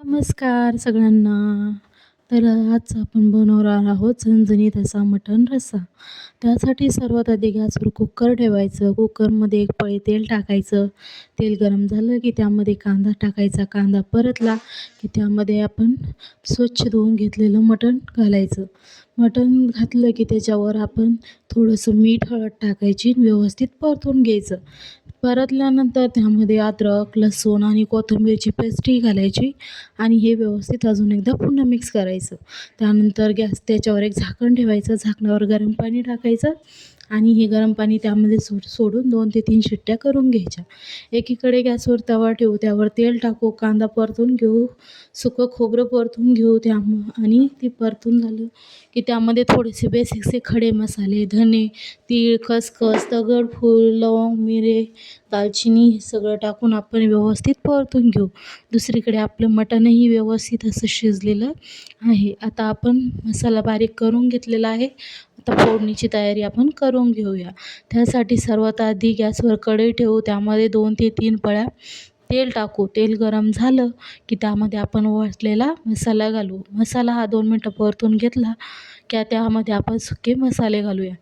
नमस्कार सगळ्यांना. तर आज आपण बनवणार आहोत झणझणीत असा मटण रस्सा. त्यासाठी सर्वात आधी गॅसवर कुकर ठेवायचं. कुकरमध्ये एक पळी तेल टाकायचं. तेल गरम झालं की त्यामध्ये कांदा टाकायचा. कांदा परतला की त्यामध्ये आपण स्वच्छ धुवून घेतलेलं मटण घालायचं. मटण घातलं की त्याच्यावर आपण थोडंसं मीठ, हळद टाकायची, व्यवस्थित परतून घ्यायचं. परतल्यानंतर त्यामध्ये अद्रक, लसूण आणि कोथिंबीरची पेस्टही घालायची आणि हे व्यवस्थित अजून एकदा पुन्हा मिक्स करायचं. त्यानंतर त्याच्यावर एक झाकण ठेवायचं. झाकणावर गरम पाणी टाकायचं आणि हे गरम पाणी त्यामध्ये सोडून 2 ते 3 शिट्ट्या करून घ्यायच्या. एकीकडे गॅसवर तवा ठेवू, त्यावर तेल टाकू, कांदा परतून घेऊ, सुकं खोबरं परतून घेऊ आणि ते परतून झालं की त्यामध्ये थोडेसे बेसिकचे खडे मसाले, धने, तीळ, खसखस, दगडफूल, लवंग, मिरे, दालचिनी हे सगळं टाकून आपण व्यवस्थित परतून घेऊ. दुसरीकडे आपलं मटणही व्यवस्थित असं शिजलेलं आहे. आता आपण मसाला बारीक करून घेतलेला आहे. आता फोडणीची तयारी आपण करून घेऊया. त्यासाठी सर्वात आधी गॅसवर कढई ठेवू, त्यामध्ये 2 ते 3 पळ्या तेल टाकू. तेल गरम झालं की त्यामध्ये आपण वाटलेला मसाला घालू. मसाला हा 2 मिनटं परतून घेतला की त्यामध्ये आपण सुके मसाले घालूया.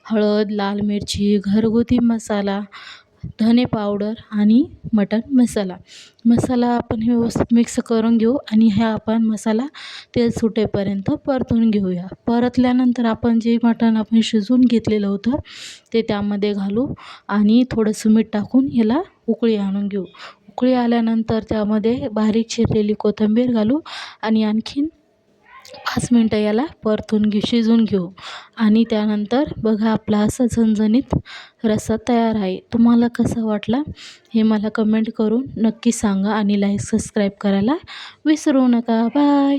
हळद, लाल मिरची, घरगुती मसाला, धने पावडर आणि मटण मसाला. मसाला आपण व्यवस्थित मिक्स करून घेऊ आणि आपण मसाला तेल सुटेपर्यंत परतून घेऊया. परतल्यानंतर आपण जे मटण शिजवून घेतलेलं होतं ते त्यामध्ये घालू आणि थोडंसं मीठ टाकून ह्याला उकळी आणून घेऊ. उकळी आल्यानंतर त्यामध्ये बारीक चिरलेली कोथिंबीर घालू आणि आणखीन 5 मिनटं याला परतून शिजवून घेऊ आणि त्यानंतर बघा आपला असा झणझणीत रस्सा तयार आहे. तुम्हाला कसा वाटला हे मला कमेंट करून नक्की सांगा आणि लाईक, सबस्क्राईब करायला विसरू नका. बाय.